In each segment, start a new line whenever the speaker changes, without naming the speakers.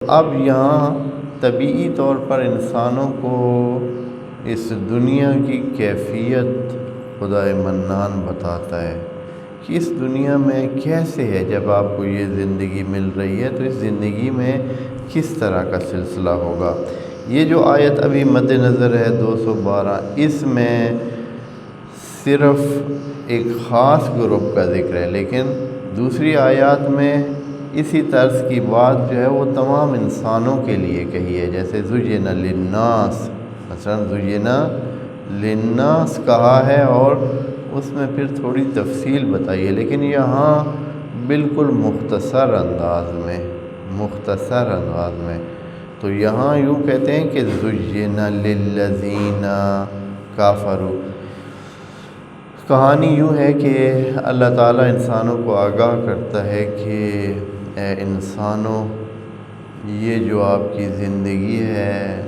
اب یہاں طبعی طور پر انسانوں کو اس دنیا کی کیفیت خدائے منان بتاتا ہے کہ اس دنیا میں کیسے ہے. جب آپ کو یہ زندگی مل رہی ہے تو اس زندگی میں کس طرح کا سلسلہ ہوگا. یہ جو آیت ابھی مد نظر ہے 212، اس میں صرف ایک خاص گروپ کا ذکر ہے، لیکن دوسری آیات میں اسی طرز کی بات جو ہے وہ تمام انسانوں کے لیے کہی ہے. جیسے زُیِّنَ لِلنَّاسِ، مثلا زُیِّنَ لِلنَّاسِ کہا ہے اور اس میں پھر تھوڑی تفصیل بتائی ہے، لیکن یہاں بالکل مختصر انداز میں. تو یہاں یوں کہتے ہیں کہ زُیِّنَ لِلَّذِینَ کَفَرُوا. کہانی یوں ہے کہ اللہ تعالیٰ انسانوں کو آگاہ کرتا ہے کہ اے انسانوں، یہ جو آپ کی زندگی ہے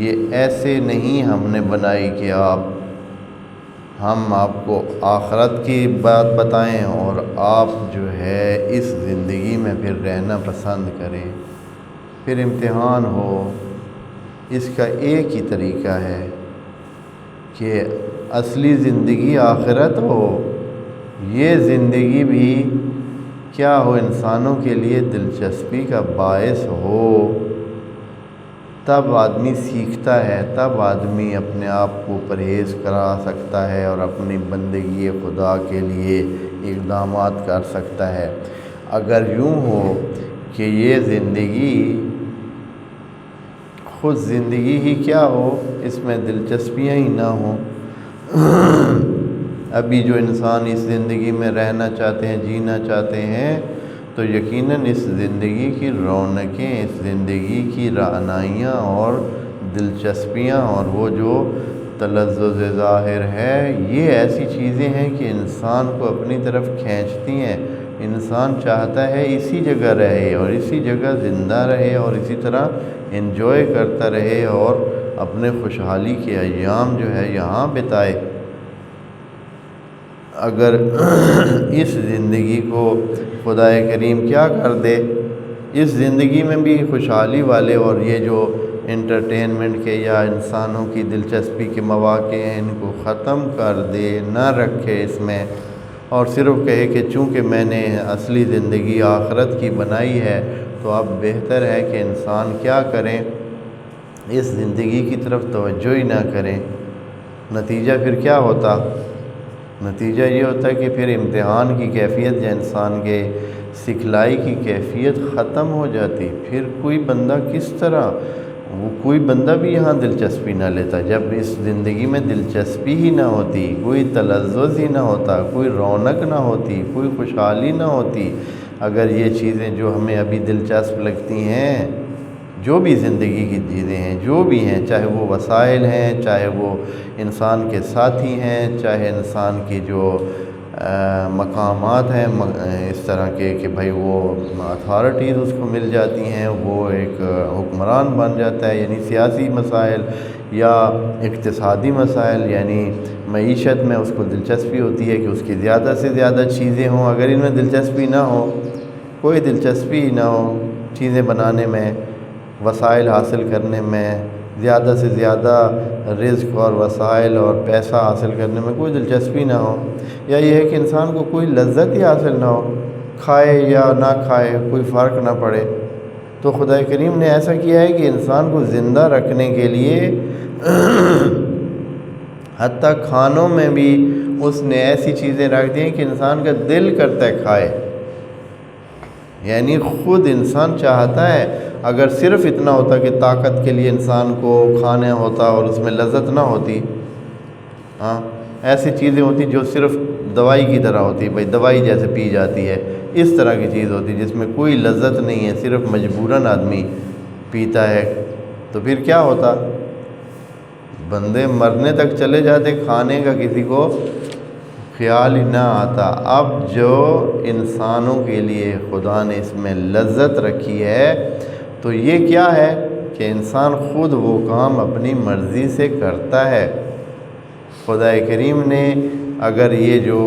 یہ ایسے نہیں ہم نے بنائی کہ ہم آپ کو آخرت کی بات بتائیں اور آپ جو ہے اس زندگی میں پھر رہنا پسند کریں، پھر امتحان ہو. اس کا ایک ہی طریقہ ہے کہ اصلی زندگی آخرت ہو، یہ زندگی بھی کیا ہو، انسانوں کے لیے دلچسپی کا باعث ہو. تب آدمی سیکھتا ہے، تب آدمی اپنے آپ کو پرہیز کرا سکتا ہے اور اپنی بندگی خدا کے لیے اقدامات کر سکتا ہے. اگر یوں ہو کہ یہ زندگی خود زندگی ہی کیا ہو، اس میں دلچسپیاں ہی نہ ہوں. ابھی جو انسان اس زندگی میں رہنا چاہتے ہیں، جینا چاہتے ہیں، تو یقیناً اس زندگی کی رونقیں، اس زندگی کی رعنائیاں اور دلچسپیاں اور وہ جو تلذذ ظاہر ہے، یہ ایسی چیزیں ہیں کہ انسان کو اپنی طرف کھینچتی ہیں. انسان چاہتا ہے اسی جگہ رہے اور اسی جگہ زندہ رہے اور اسی طرح انجوائے کرتا رہے اور اپنے خوشحالی کے ایام جو ہے یہاں بتائے. اگر اس زندگی کو خدائے کریم کیا کر دے، اس زندگی میں بھی خوشحالی والے اور یہ جو انٹرٹینمنٹ کے یا انسانوں کی دلچسپی کے مواقع ہیں ان کو ختم کر دے، نہ رکھے اس میں، اور صرف کہے کہ چونکہ میں نے اصلی زندگی آخرت کی بنائی ہے، تو اب بہتر ہے کہ انسان کیا کریں، اس زندگی کی طرف توجہ ہی نہ کریں. نتیجہ پھر کیا ہوتا؟ نتیجہ یہ ہوتا ہے کہ پھر امتحان کی کیفیت یا انسان کے سکھلائی کی کیفیت ختم ہو جاتی. پھر کوئی بندہ بھی یہاں دلچسپی نہ لیتا. جب اس زندگی میں دلچسپی ہی نہ ہوتی، کوئی تلذذ ہی نہ ہوتا، کوئی رونق نہ ہوتی، کوئی خوشحالی نہ ہوتی، اگر یہ چیزیں جو ہمیں ابھی دلچسپ لگتی ہیں، جو بھی زندگی کی چیزیں ہیں، جو بھی ہیں، چاہے وہ وسائل ہیں، چاہے وہ انسان کے ساتھی ہیں، چاہے انسان کی جو مقامات ہیں اس طرح کے کہ بھائی وہ اتھارٹیز اس کو مل جاتی ہیں، وہ ایک حکمران بن جاتا ہے، یعنی سیاسی مسائل یا اقتصادی مسائل، یعنی معیشت میں اس کو دلچسپی ہوتی ہے کہ اس کی زیادہ سے زیادہ چیزیں ہوں. اگر ان میں دلچسپی نہ ہو، کوئی دلچسپی نہ ہو چیزیں بنانے میں، وسائل حاصل کرنے میں، زیادہ سے زیادہ رزق اور وسائل اور پیسہ حاصل کرنے میں کوئی دلچسپی نہ ہو، یا یہ ہے کہ انسان کو کوئی لذت ہی حاصل نہ ہو، کھائے یا نہ کھائے کوئی فرق نہ پڑے، تو خدا کریم نے ایسا کیا ہے کہ انسان کو زندہ رکھنے کے لیے حتیٰ کھانوں میں بھی اس نے ایسی چیزیں رکھ دی ہیں کہ انسان کا دل کرتا ہے کھائے. یعنی خود انسان چاہتا ہے. اگر صرف اتنا ہوتا کہ طاقت کے لیے انسان کو کھانا ہوتا اور اس میں لذت نہ ہوتی، ایسی چیزیں ہوتی جو صرف دوائی کی طرح ہوتی، بھائی دوائی جیسے پی جاتی ہے، اس طرح کی چیز ہوتی جس میں کوئی لذت نہیں ہے، صرف مجبوراً آدمی پیتا ہے، تو پھر کیا ہوتا؟ بندے مرنے تک چلے جاتے، کھانے کا کسی کو خیال ہی نہ آتا. اب جو انسانوں کے لیے خدا نے اس میں لذت رکھی ہے، تو یہ کیا ہے کہ انسان خود وہ کام اپنی مرضی سے کرتا ہے. خدا کریم نے اگر یہ جو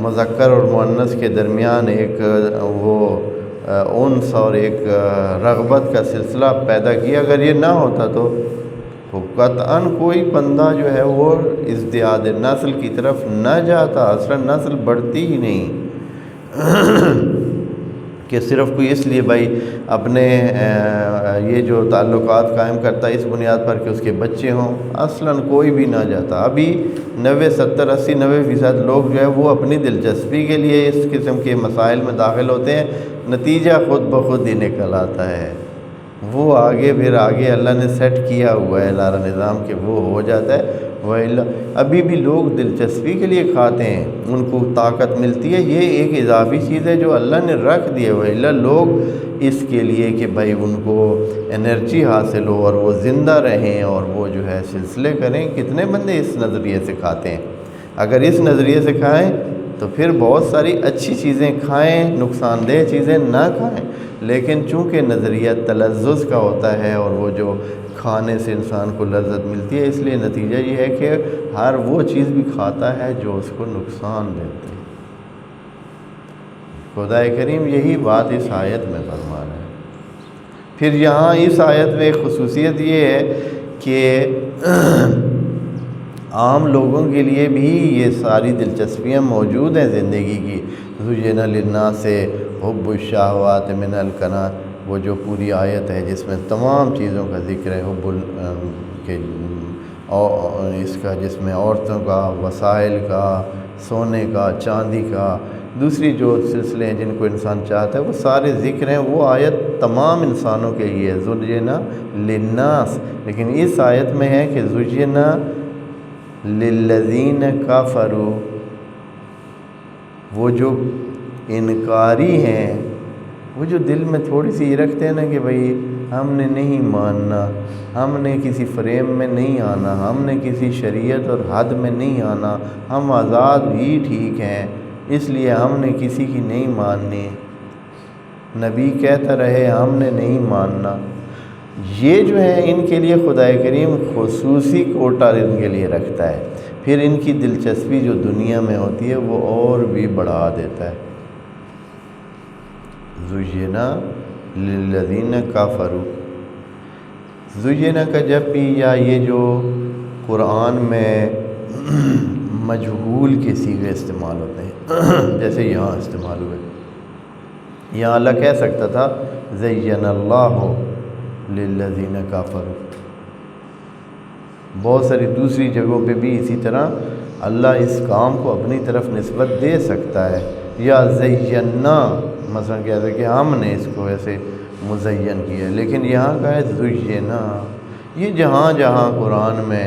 مذکر اور مؤنث کے درمیان ایک وہ انس اور ایک رغبت کا سلسلہ پیدا کیا. اگر یہ نہ ہوتا تو قطعاً کوئی بندہ جو ہے وہ ازدیاد نسل کی طرف نہ جاتا. اصلا نسل بڑھتی ہی نہیں کہ صرف کوئی اس لیے بھائی اپنے یہ جو تعلقات قائم کرتا ہے اس بنیاد پر کہ اس کے بچے ہوں. اصلاً کوئی بھی نہ جاتا. ابھی 90 70 80 90% لوگ جو ہے وہ اپنی دلچسپی کے لیے اس قسم کے مسائل میں داخل ہوتے ہیں. نتیجہ خود بخود ہی نکل آتا ہے. وہ آگے پھر آگے اللہ نے سیٹ کیا ہوا ہے لارا نظام کہ وہ ہو جاتا ہے. ابھی بھی لوگ دلچسپی کے لیے کھاتے ہیں, ان کو طاقت ملتی ہے. یہ ایک اضافی چیز ہے جو اللہ نے رکھ دی ہے. وَإِلَّا لوگ اس کے لیے کہ بھائی ان کو انرجی حاصل ہو اور وہ زندہ رہیں اور وہ جو ہے سلسلے کریں. کتنے بندے اس نظریے سے کھاتے ہیں. اگر اس نظریے سے کھائیں تو پھر بہت ساری اچھی چیزیں کھائیں, نقصان دہ چیزیں نہ کھائیں. لیکن چونکہ نظریہ تلذذ کا ہوتا ہے اور وہ جو کھانے سے انسان کو لذت ملتی ہے, اس لیے نتیجہ یہ ہے کہ ہر وہ چیز بھی کھاتا ہے جو اس کو نقصان دیتی ہے. خدا کریم یہی بات اس آیت میں فرما رہا ہے. پھر یہاں اس آیت میں ایک خصوصیت یہ ہے کہ عام لوگوں کے لیے بھی یہ ساری دلچسپیاں موجود ہیں زندگی کی. زُيِّنَ لِلنَّاسِ حُبُّ الشَّهَوَاتِ مِنَ الْقَنَاطِ, وہ جو پوری آیت ہے جس میں تمام چیزوں کا ذکر ہے. اس کا جس میں عورتوں کا, وسائل کا, سونے کا, چاندی کا, دوسری جو سلسلے ہیں جن کو انسان چاہتا ہے وہ سارے ذکر ہیں. وہ آیت تمام انسانوں کے لیے ہے زُيِّنَ لِلنَّاسِ. لیکن اس آیت میں ہے کہ زُيِّنَ لِلَّذِينَ كَفَرُوا, وہ جو انکاری ہیں, وہ جو دل میں تھوڑی سی یہ رکھتے ہیں نا کہ بھئی ہم نے نہیں ماننا, ہم نے کسی فریم میں نہیں آنا, ہم نے کسی شریعت اور حد میں نہیں آنا, ہم آزاد ہی ٹھیک ہیں, اس لیے ہم نے کسی کی نہیں ماننی, نبی کہتا رہے ہم نے نہیں ماننا. یہ جو ہے ان کے لیے خدا کریم خصوصی کوٹا ان کے لیے رکھتا ہے. پھر ان کی دلچسپی جو دنیا میں ہوتی ہے وہ اور بھی بڑھا دیتا ہے. زُيِّنَ لِلَّذِينَ كَفَرُوا, زُيِّنَ کا جب بھی یا یہ جو قرآن میں مجہول کے صیغے استعمال ہوتے ہیں جیسے یہاں استعمال ہوئے, یہاں اللہ کہہ سکتا تھا زَيَّنَ اللَّهُ لِلَّذِينَ كَفَرُوا. بہت ساری دوسری جگہوں پہ بھی اسی طرح اللہ اس کام کو اپنی طرف نسبت دے سکتا ہے. یا زینا مثلا کہتا ہے کہ ہم نے اس کو ایسے مزین کیا ہے, لیکن یہاں کا ہے زینا. یہ جہاں جہاں قرآن میں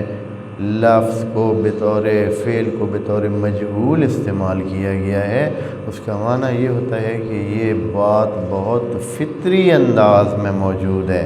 لفظ کو بطور فعل کو بطور مجہول استعمال کیا گیا ہے, اس کا معنی یہ ہوتا ہے کہ یہ بات بہت فطری انداز میں موجود ہے.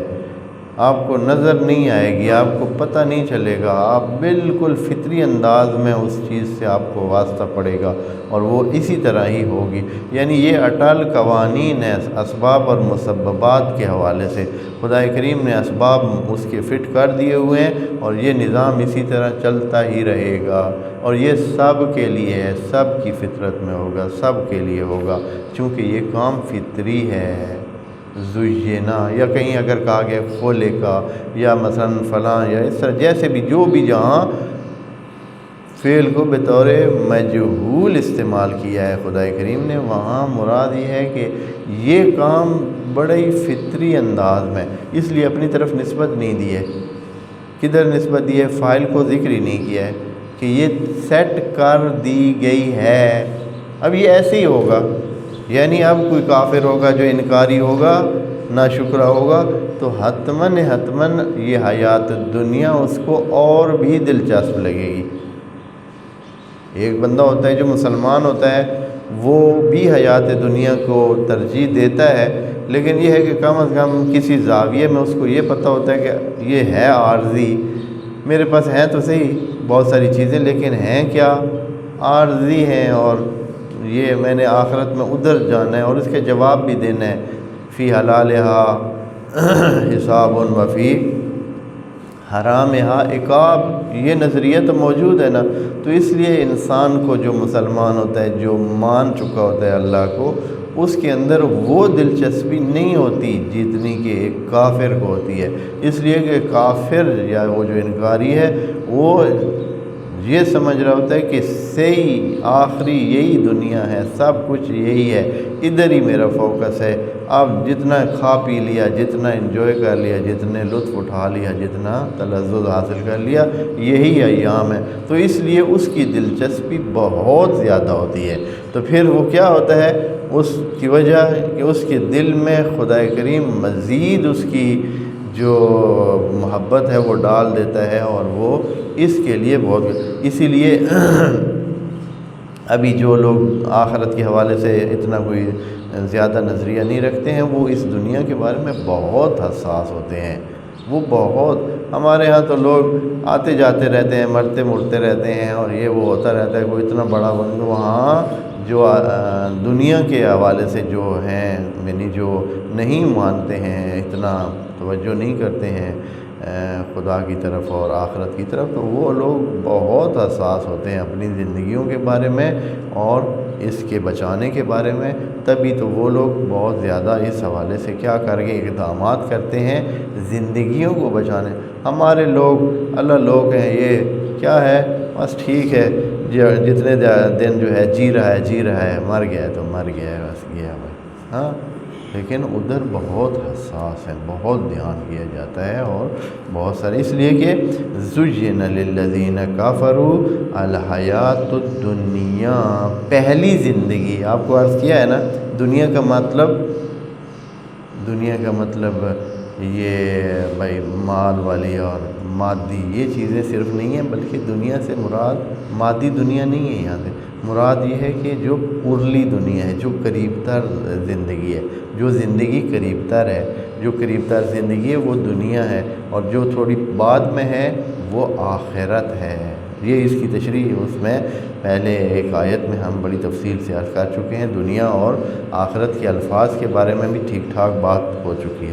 آپ کو نظر نہیں آئے گی, آپ کو پتہ نہیں چلے گا, آپ بالکل فطری انداز میں اس چیز سے آپ کو واسطہ پڑے گا اور وہ اسی طرح ہی ہوگی. یعنی یہ اٹل قوانین ہے اسباب اور مسببات کے حوالے سے. خدا کریم نے اسباب اس کے فٹ کر دیے ہوئے ہیں اور یہ نظام اسی طرح چلتا ہی رہے گا, اور یہ سب کے لیے ہے, سب کی فطرت میں ہوگا, سب کے لیے ہوگا, چونکہ یہ کام فطری ہے. زُيِّنَ یا کہیں اگر کہا گیا خُلِقَ یا مثلا فلاں یا اس طرح جیسے بھی جو بھی جہاں فعل کو بطور مجہول استعمال کیا ہے خدا کریم نے, وہاں مراد یہ ہے کہ یہ کام بڑے ہی فطری انداز میں, اس لیے اپنی طرف نسبت نہیں دی ہے. کدھر نسبت دی ہے؟ فاعل کو ذکر ہی نہیں کیا ہے کہ یہ سیٹ کر دی گئی ہے, اب یہ ایسے ہی ہوگا. یعنی اب کوئی کافر ہوگا جو انکاری ہوگا, ناشکرہ ہوگا, تو حتماً یہ حیات دنیا اس کو اور بھی دلچسپ لگے گی. ایک بندہ ہوتا ہے جو مسلمان ہوتا ہے, وہ بھی حیات دنیا کو ترجیح دیتا ہے, لیکن یہ ہے کہ کم از کم کسی زاویے میں اس کو یہ پتہ ہوتا ہے کہ یہ ہے عارضی, میرے پاس ہیں تو صحیح بہت ساری چیزیں, لیکن ہیں کیا عارضی ہیں, اور یہ میں نے آخرت میں ادھر جانا ہے اور اس کے جواب بھی دینا ہے. فی حلالہا حساب و فی حرامہا عقاب, یہ نظریہ تو موجود ہے نا. تو اس لیے انسان کو جو مسلمان ہوتا ہے, جو مان چکا ہوتا ہے اللہ کو, اس کے اندر وہ دلچسپی نہیں ہوتی جتنی کہ ایک کافر کو ہوتی ہے، اس لیے کہ کافر یا وہ جو انکاری ہے وہ یہ سمجھ رہا ہوتا ہے کہ صحیح آخری یہی دنیا ہے، سب کچھ یہی ہے، ادھر ہی میرا فوکس ہے، اب جتنا کھا پی لیا، جتنا انجوائے کر لیا، جتنے لطف اٹھا لیا، جتنا تلذذ حاصل کر لیا، یہی ایام ہے، تو اس لیے اس کی دلچسپی بہت زیادہ ہوتی ہے۔ تو پھر وہ کیا ہوتا ہے، اس کی وجہ کہ اس کے دل میں خدا کریم مزید اس کی جو محبت ہے وہ ڈال دیتا ہے، اور وہ اس کے لیے بہت، اسی لیے ابھی جو لوگ آخرت کے حوالے سے اتنا کوئی زیادہ نظریہ نہیں رکھتے ہیں، وہ اس دنیا کے بارے میں بہت حساس ہوتے ہیں۔ وہ بہت، ہمارے ہاں تو لوگ آتے جاتے رہتے ہیں، مرتے مرتے رہتے ہیں، اور یہ وہ ہوتا رہتا ہے، کوئی اتنا بڑا بن، وہاں جو دنیا کے حوالے سے جو ہیں، یعنی جو نہیں مانتے ہیں، اتنا توجہ نہیں کرتے ہیں خدا کی طرف اور آخرت کی طرف، تو وہ لوگ بہت حساس ہوتے ہیں اپنی زندگیوں کے بارے میں اور اس کے بچانے کے بارے میں، تبھی تو وہ لوگ بہت زیادہ اس حوالے سے کیا کر کے اقدامات کرتے ہیں زندگیوں کو بچانے۔ ہمارے لوگ اللہ لوگ ہیں، یہ کیا ہے، بس ٹھیک ہے، جتنے دن جو ہے جی رہا ہے، مر گیا ہے تو مر گیا ہے، بس یہ ہے بھائی، ہاں۔ لیکن ادھر بہت حساس ہے، بہت دھیان کیا جاتا ہے، اور بہت سارے، اس لیے کہ زُيِّنَ لِلَّذِينَ كَفَرُوا الْحَيَاةُ الدُّنْيَا، پہلی زندگی، آپ کو عرض کیا ہے نا، دنیا کا مطلب یہ بھائی مال والی اور مادی یہ چیزیں صرف نہیں ہیں، بلکہ دنیا سے مراد مادی دنیا نہیں ہے، یہاں سے مراد یہ ہے کہ جو پرلی دنیا ہے، جو قریب تر زندگی ہے، جو زندگی قریب تر ہے، جو قریب تر زندگی ہے وہ دنیا ہے، اور جو تھوڑی بعد میں ہے وہ آخرت ہے۔ یہ اس کی تشریح اس میں پہلے ایک آیت میں ہم بڑی تفصیل سے عرض کر چکے ہیں، دنیا اور آخرت کے الفاظ کے بارے میں بھی ٹھیک ٹھاک بات ہو چکی ہے۔